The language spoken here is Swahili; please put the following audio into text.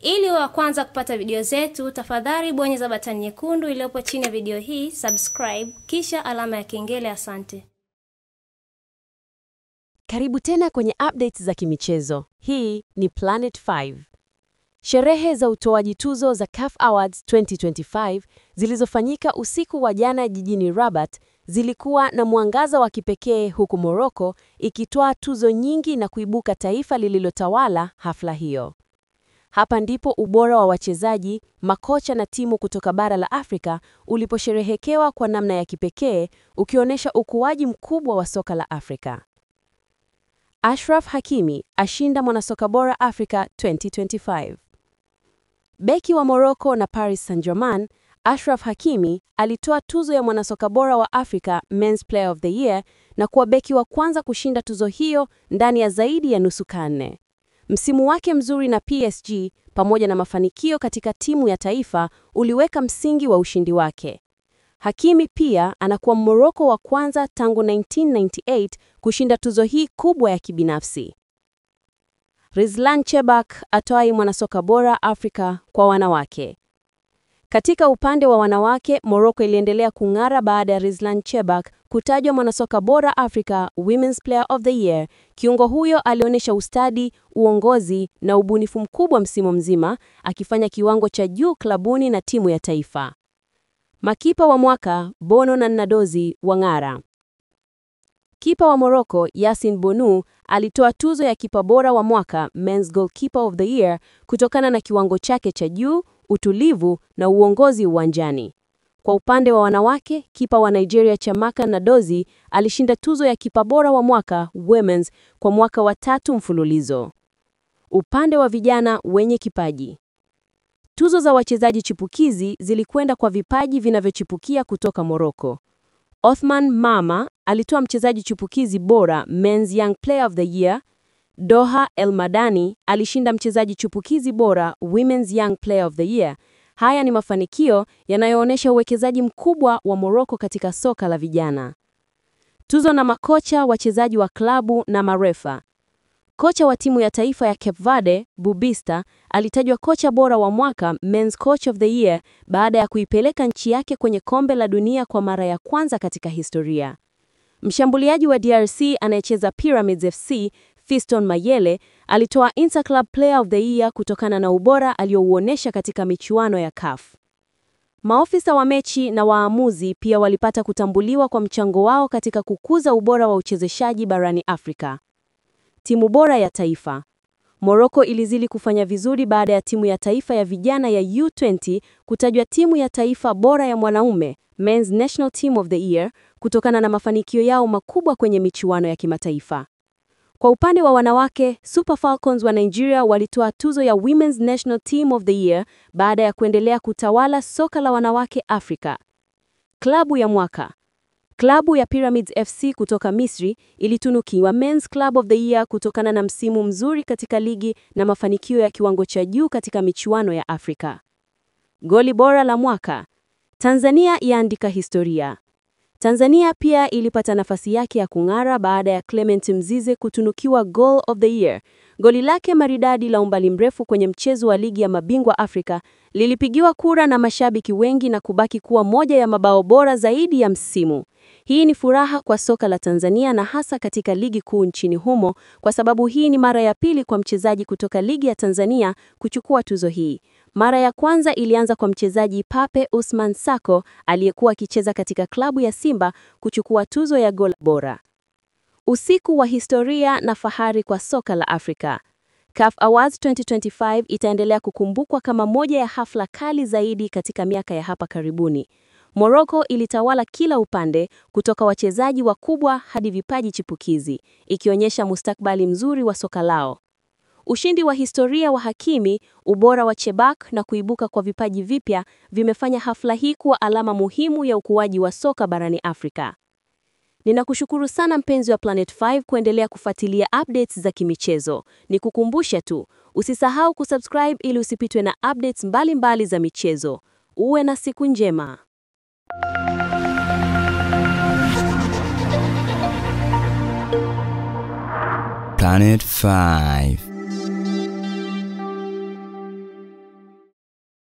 Ili wa kwanza kupata video zetu, tafadhali bonyeza batani nyekundu iliyopo chini ya video hii, subscribe, kisha alama ya kengele. Asante. Karibu tena kwenye updates za kimichezo. Hii ni Planet 5. Sherehe za utoaji tuzo za CAF Awards 2025 zilizofanyika usiku wa jana jijini Rabat zilikuwa na mwangaza wa kipekee, huku Morocco ikitoa tuzo nyingi na kuibuka taifa lililotawala hafla hiyo. Hapa ndipo ubora wa wachezaji, makocha na timu kutoka bara la Afrika uliposherehekewa kwa namna ya kipekee, ukionyesha ukuaji mkubwa wa soka la Afrika. Achraf Hakimi ashinda mwanasoka bora Afrika 2025. Beki wa Morocco na Paris Saint-Germain, Achraf Hakimi alitoa tuzo ya mwanasoka bora wa Afrika Men's Player of the Year na kuwa beki wa kwanza kushinda tuzo hiyo ndani ya zaidi ya nusu karne. Msimu wake mzuri na PSG pamoja na mafanikio katika timu ya taifa uliweka msingi wa ushindi wake. Hakimi pia anakuwa Morocco wa kwanza tangu 1998 kushinda tuzo hii kubwa ya kibinafsi. Rizlan Chebak atwai mwanasoka bora Afrika kwa wanawake. Katika upande wa wanawake, Morocco iliendelea kung'ara baada ya Rizlan Chebak kutajwa mwanasoka bora Africa Women's Player of the Year. Kiungo huyo alionyesha ustadi, uongozi na ubunifu mkubwa msimu mzima, akifanya kiwango cha juu klabuni na timu ya taifa. Makipa wa mwaka, Bono na Nadozi wang'ara. Kipa wa Morocco, Yassine Bounou, alitoa tuzo ya kipa bora wa mwaka Men's Goalkeeper of the Year kutokana na kiwango chake cha juu, utulivu na uongozi uwanjani. Kwa upande wa wanawake, kipa wa Nigeria Chiamaka Nnadozie alishinda tuzo ya kipa bora wa mwaka Women's kwa mwaka wa 3 mfululizo. Upande wa vijana wenye kipaji, tuzo za wachezaji chipukizi zilikwenda kwa vipaji vinavyochipukia kutoka Morocco. Othman Mama alitoa mchezaji chipukizi bora Men's Young Player of the Year. Doha El Madani alishinda mchezaji chipukizi bora Women's Young Player of the Year. Haya ni mafanikio yanayoonyesha uwekezaji mkubwa wa Morocco katika soka la vijana. Tuzo na makocha, wachezaji wa klabu na marefa. Kocha wa timu ya taifa ya Cape Verde, Bubista, alitajwa kocha bora wa mwaka Men's Coach of the Year baada ya kuipeleka nchi yake kwenye kombe la dunia kwa mara ya kwanza katika historia. Mshambuliaji wa DRC anayecheza Pyramids FC, Fiston Mayele, alitoa Interclub Player of the Year kutokana na ubora aliouonesha katika michuano ya CAF. Maofisa wa mechi na waamuzi pia walipata kutambuliwa kwa mchango wao katika kukuza ubora wa uchezeshaji barani Afrika. Timu bora ya taifa. Morocco ilizidi kufanya vizuri baada ya timu ya taifa ya vijana ya U20 kutajwa timu ya taifa bora ya mwanaume, Men's National Team of the Year, kutokana na mafanikio yao makubwa kwenye michuano ya kimataifa. Kwa upande wa wanawake, Super Falcons wa Nigeria walitoa tuzo ya Women's National Team of the Year baada ya kuendelea kutawala soka la wanawake Afrika. Klabu ya mwaka. Klabu ya Pyramids FC kutoka Misri ilitunukiwa Men's Club of the Year kutokana na msimu mzuri katika ligi na mafanikio ya kiwango cha juu katika michuano ya Afrika. Goli bora la mwaka. Tanzania yaandika historia. Tanzania pia ilipata nafasi yake ya kung'ara baada ya Clement Mzize kutunukiwa Goal of the Year. Goli lake maridadi la umbali mrefu kwenye mchezo wa ligi ya mabingwa Afrika lilipigiwa kura na mashabiki wengi na kubaki kuwa moja ya mabao bora zaidi ya msimu. Hii ni furaha kwa soka la Tanzania na hasa katika ligi kuu nchini humo, kwa sababu hii ni mara ya pili kwa mchezaji kutoka ligi ya Tanzania kuchukua tuzo hii. Mara ya kwanza ilianza kwa mchezaji Pape Ousmane Sako aliyekuwa akicheza katika klabu ya Simba kuchukua tuzo ya goli bora. Usiku wa historia na fahari kwa soka la Afrika. CAF Awards 2025 itaendelea kukumbukwa kama moja ya hafla kali zaidi katika miaka ya hapa karibuni. Morocco ilitawala kila upande, kutoka wachezaji wakubwa hadi vipaji chipukizi, ikionyesha mustakabali mzuri wa soka lao. Ushindi wa historia wa Hakimi, ubora wa Chebak na kuibuka kwa vipaji vipya vimefanya hafla hii kuwa alama muhimu ya ukuaji wa soka barani Afrika. Ninakushukuru sana mpenzi wa Planet 5 kuendelea kufuatilia updates za kimichezo. Nikukumbusha tu, usisahau kusubscribe ili usipitwe na updates mbalimbali za michezo. Uwe na siku njema. Planet 5